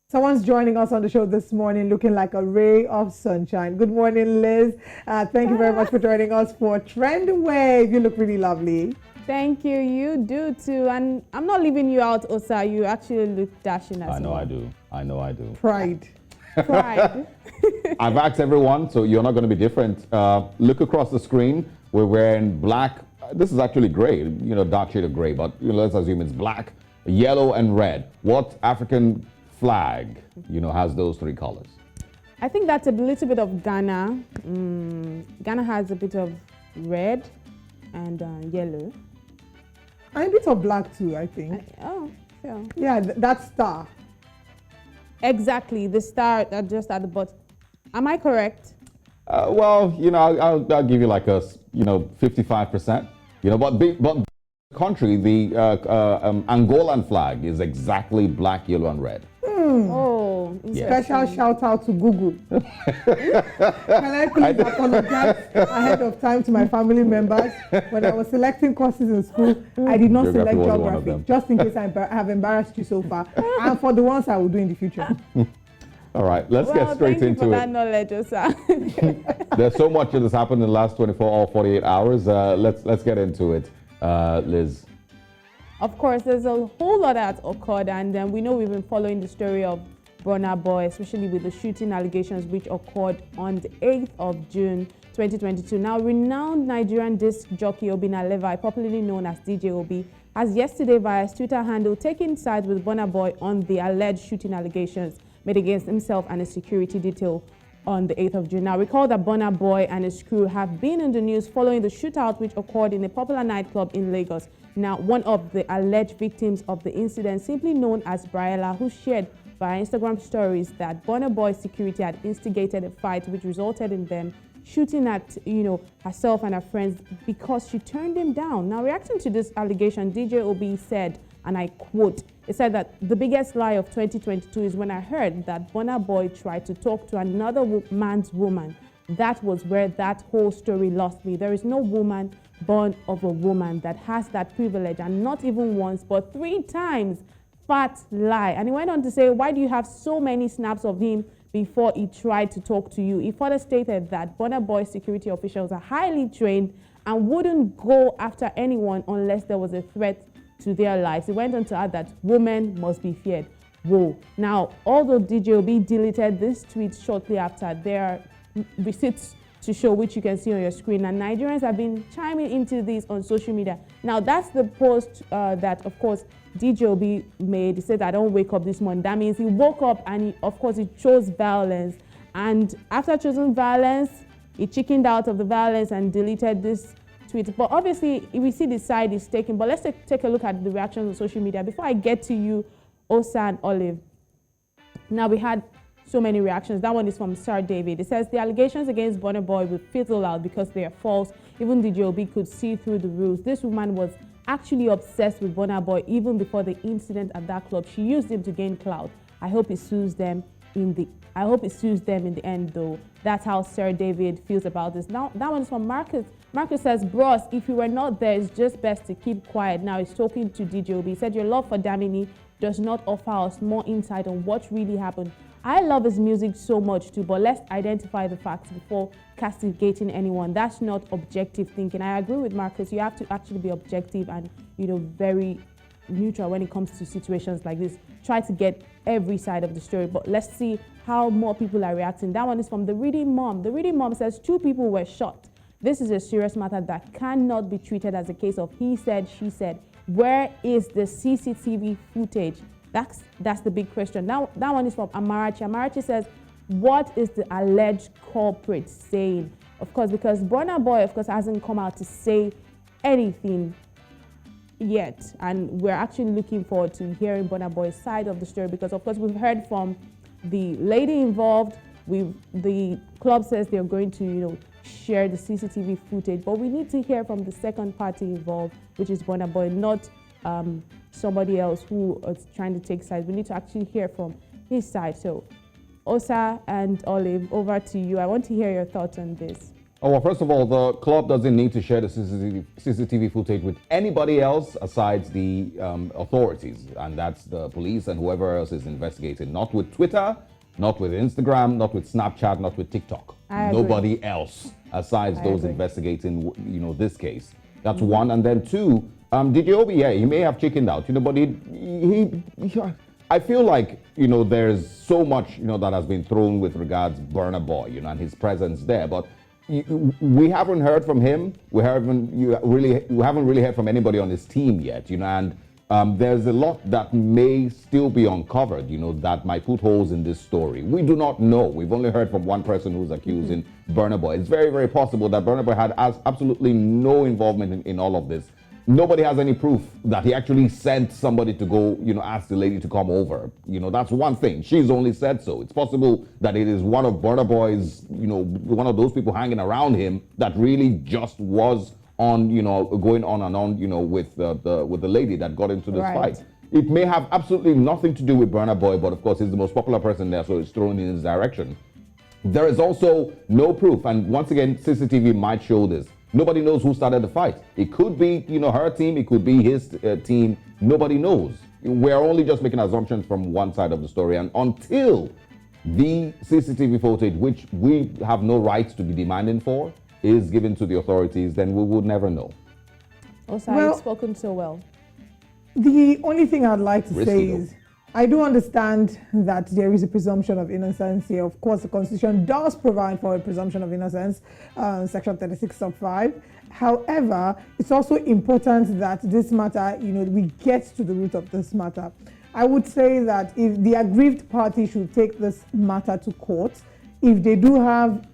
Someone's joining us on the show this morning looking like a ray of sunshine. Good morning, Liz. Thank you very much for joining us for Trend Wave. You look really lovely. Thank you. You do too. And I'm not leaving you out, Osa. You actually look dashing as well. I know I do. I know I do. Pride. Pride. I've asked everyone, so you're not going to be different. Look across the screen. We're wearing black. This is actually gray, dark shade of gray, but let's assume it's black, yellow, and red. What African flag, has those three colors? I think that's a little bit of Ghana. Ghana has a bit of red and yellow. And a bit of black too, I think. Yeah, that star. Exactly, the star just at the bottom. Am I correct? Well, I'll give you like a 55%. But country, the Angolan flag is exactly black, yellow, and red. Oh, Special shout out to Google. Can I please apologize ahead of time to my family members? When I was selecting courses in school, I did not select geography, just in case I have embarrassed you so far, and for the ones I will do in the future. All right, let's get straight into it. That knowledge, Osa. There's so much that has happened in the last 24 or 48 hours. Let's get into it, Liz. Of course, there's a whole lot that occurred, and we know we've been following the story of BurnaBoy, especially with the shooting allegations which occurred on the 8th of June 2022. Now, renowned Nigerian disc jockey Obinna Levi, popularly known as DJ Obi, has yesterday via his Twitter handle taken sides with BurnaBoy on the alleged shooting allegations made against himself and a security detail on the 8th of June. Now, recall that BurnaBoy and his crew have been in the news following the shootout which occurred in a popular nightclub in Lagos. Now, one of the alleged victims of the incident, simply known as Briella, who shared via Instagram stories that BurnaBoy security had instigated a fight which resulted in them shooting at, herself and her friends because she turned him down. Now, reacting to this allegation, DJ Obi said, and I quote, he said that the biggest lie of 2022 is when I heard that BurnaBoy tried to talk to another man's woman. That was where that whole story lost me. There is no woman born of a woman that has that privilege, and not even once, but 3 times. Fat lie. And he went on to say, why do you have so many snaps of him before he tried to talk to you? He further stated that BurnaBoy security officials are highly trained and wouldn't go after anyone unless there was a threat to their lives. He went on to add that women must be feared. Whoa. Now, although DJ Obi deleted this tweet shortly after, there are receipts to show, which you can see on your screen, and Nigerians have been chiming into this on social media. Now, that's the post that, of course, DJ Obi made. He said, I don't wake up this morning. That means he woke up and, he chose violence. And after choosing violence, he chickened out of the violence and deleted this tweet. But obviously, we see the side is taken. But let's take a look at the reactions on social media. Before I get to you, Osa and Olive. Now, we had so many reactions. That one is from Sir David. It says, the allegations against BurnaBoy will fizzle out because they are false. Even DJ Obi could see through the rules. This woman was actually obsessed with BurnaBoy even before the incident at that club. She used him to gain clout. I hope he sues them in the end, though. That's how Sir David feels about this. Now, that one is from Marcus. Marcus says, bros, if you were not there, it's just best to keep quiet. Now he's talking to DJ Obi. He said, your love for Damini does not offer us more insight on what really happened. I love his music so much too, but let's identify the facts before castigating anyone. That's not objective thinking. I agree with Marcus. You have to actually be objective and, very neutral when it comes to situations like this. Try to get every side of the story, but let's see how more people are reacting. That one is from The Reading Mom. The Reading Mom says 2 people were shot. This is a serious matter that cannot be treated as a case of he said, she said. Where is the CCTV footage? That's the big question. Now, that one is from Amarachi. Amarachi says, what is the alleged culprit saying? Of course, because BurnaBoy, hasn't come out to say anything yet. And we're actually looking forward to hearing BurnaBoy's side of the story because, of course, we've heard from the lady involved. The club says they're going to, share the CCTV footage. But we need to hear from the second party involved, which is BurnaBoy, not somebody else who is trying to take sides. We need to actually hear from his side. So, Osa and Olive, over to you. I want to hear your thoughts on this. Oh, well, first of all, the club doesn't need to share the CCTV footage with anybody else aside the authorities, and that's the police and whoever else is investigating. Not with Twitter, not with Instagram, not with Snapchat, not with TikTok. Nobody else aside those investigating, this case. That's one. And then two, DJ Obi, yeah, he may have chickened out, but I feel like, there's so much, that has been thrown with regards BurnaBoy, and his presence there, but we haven't heard from him. We haven't really heard from anybody on his team yet, and there's a lot that may still be uncovered, that might put holes in this story. We do not know. We've only heard from one person who's accusing BurnaBoy. It's very, very possible that BurnaBoy had absolutely no involvement in all of this. Nobody has any proof that he actually sent somebody to go, ask the lady to come over. That's one thing. She's only said so. It's possible that it is one of BurnaBoy's, one of those people hanging around him that really just was on, going on and on, with the lady that got into this fight. It may have absolutely nothing to do with BurnaBoy, but of course he's the most popular person there, so it's thrown in his direction. There is also no proof, and once again, CCTV might show this. Nobody knows who started the fight. It could be, her team. It could be his team. Nobody knows. We're only just making assumptions from one side of the story. And until the CCTV footage, which we have no rights to be demanding for, is given to the authorities, then we would never know. Also, you've spoken so well. The only thing I'd like to say is, I do understand that there is a presumption of innocence here. Of course, the Constitution does provide for a presumption of innocence, Section 36 sub 5. However, it's also important that this matter, we get to the root of this matter. I would say that if the aggrieved party should take this matter to court, if they do have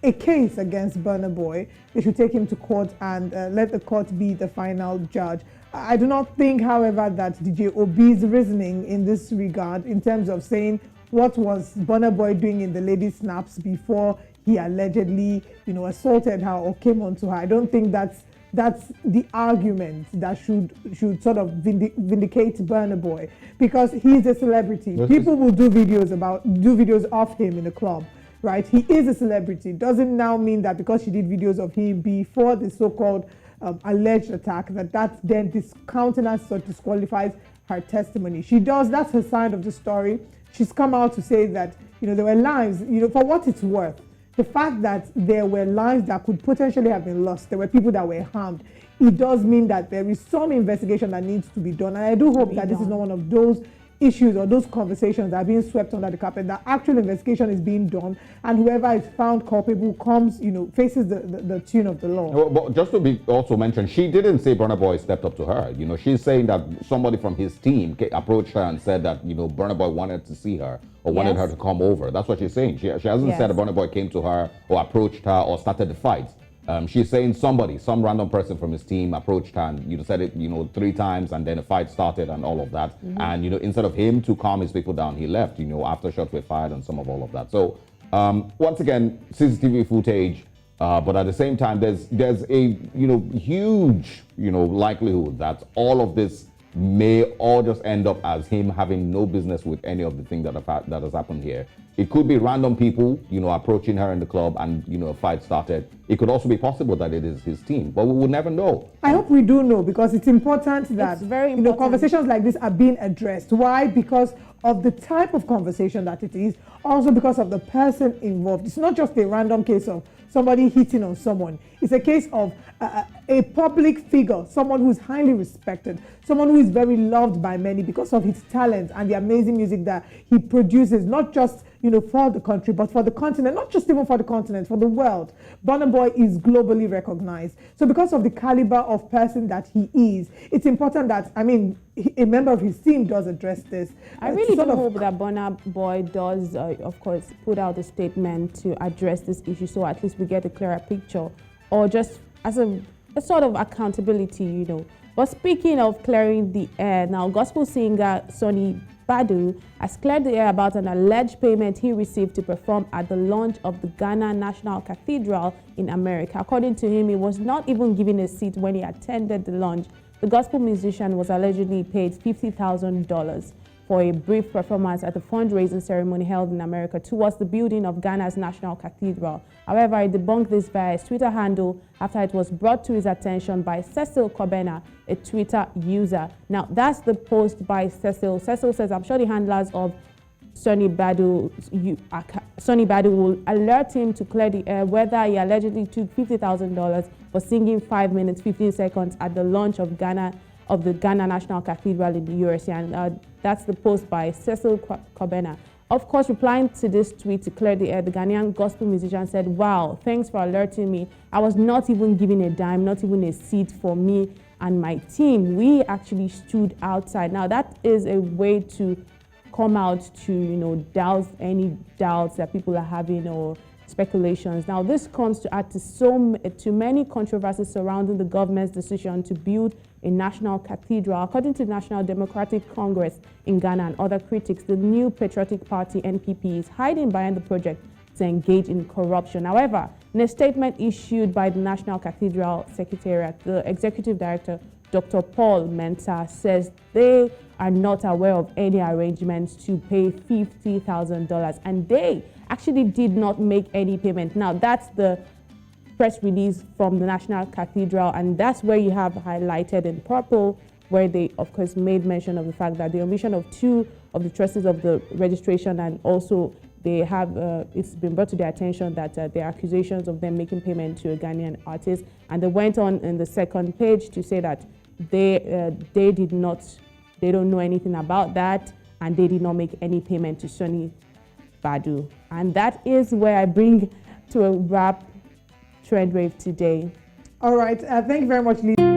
a case against BurnaBoy, they should take him to court and let the court be the final judge. I do not think, however, that DJ Obi's reasoning in this regard, in terms of saying what was BurnaBoy doing in the lady's snaps before he allegedly, assaulted her or came onto her, I don't think that's the argument that should sort of vindicate BurnaBoy, because he's a celebrity. People will do videos of him in the club. Right, he is a celebrity. Doesn't now mean that because she did videos of him before the so-called alleged attack, that then discountenanced or disqualifies her testimony. She does. That's her side of the story. She's come out to say that there were lives. For what it's worth, the fact that there were lives that could potentially have been lost, there were people that were harmed. It does mean that there is some investigation that needs to be done, and I do hope that this is not one of those issues or those conversations that are being swept under the carpet. That actual investigation is being done, and whoever is found culpable comes, faces the tune of the law. Well, but just to be also mentioned, she didn't say BurnaBoy stepped up to her. She's saying that somebody from his team approached her and said that BurnaBoy wanted to see her or wanted her to come over. That's what she's saying. She hasn't said that BurnaBoy came to her or approached her or started the fight. She's saying some random person from his team approached her and said it 3 times, and then a fight started and all of that. And instead of him to calm his people down, he left. After shots were fired and some of all of that. So once again, CCTV footage, but at the same time, there's a huge likelihood that all of this may all just end up as him having no business with any of the things that has happened here. It could be random people, approaching her in the club and, a fight started. It could also be possible that it is his team, but we will never know. I hope we do know, because it's important that, conversations like this are being addressed. Why? Because of the type of conversation that it is, also because of the person involved. It's not just a random case of somebody hitting on someone. It's a case of a public figure, someone who's highly respected, someone who is very loved by many because of his talent and the amazing music that he produces, not just for the country, but for the continent, not just even for the continent, for the world. BurnaBoy is globally recognized. So because of the caliber of person that he is, it's important that, a member of his team does address this. I really do hope that BurnaBoy does, of course, put out a statement to address this issue, so at least we get a clearer picture, or just as a sort of accountability, But speaking of clearing the air, now gospel singer Sonny Badu has cleared the air about an alleged payment he received to perform at the launch of the Ghana National Cathedral in America. According to him, he was not even given a seat when he attended the launch. The gospel musician was allegedly paid $50,000 for a brief performance at the fundraising ceremony held in America towards the building of Ghana's National Cathedral. However, he debunked this via his Twitter handle after it was brought to his attention by Cecil Kobena, a Twitter user. Now, that's the post by Cecil. Cecil says, I'm sure the handlers of Sonny Badu will alert him to clear the air whether he allegedly took $50,000 for singing 5 minutes, 15 seconds at the launch of the Ghana National Cathedral in the USA. And that's the post by Cecil Kobena. Of course, replying to this tweet to clear the air, the Ghanaian gospel musician said, wow, thanks for alerting me. I was not even given a dime, not even a seat for me and my team. We actually stood outside. Now, that is a way to come out to, douse any doubts that people are having or speculations. Now, this comes to add to many controversies surrounding the government's decision to build a national cathedral. According to the National Democratic Congress in Ghana and other critics, the new Patriotic Party, NPP, is hiding behind the project to engage in corruption. However, in a statement issued by the National Cathedral Secretariat, the Executive Director, Dr. Paul Mensah, says they are not aware of any arrangements to pay $50,000, and they actually did not make any payment. Now, that's the press release from the National Cathedral, and that's where you have highlighted in purple, where they, of course, made mention of the fact that the omission of 2 of the trustees of the registration, and also they have, it's been brought to their attention that there are accusations of them making payment to a Ghanaian artist, and they went on in the second page to say that they don't know anything about that, and they did not make any payment to Sonny Badu. And that is where I bring to a wrap Trend Wave today. All right. Thank you very much, Lee.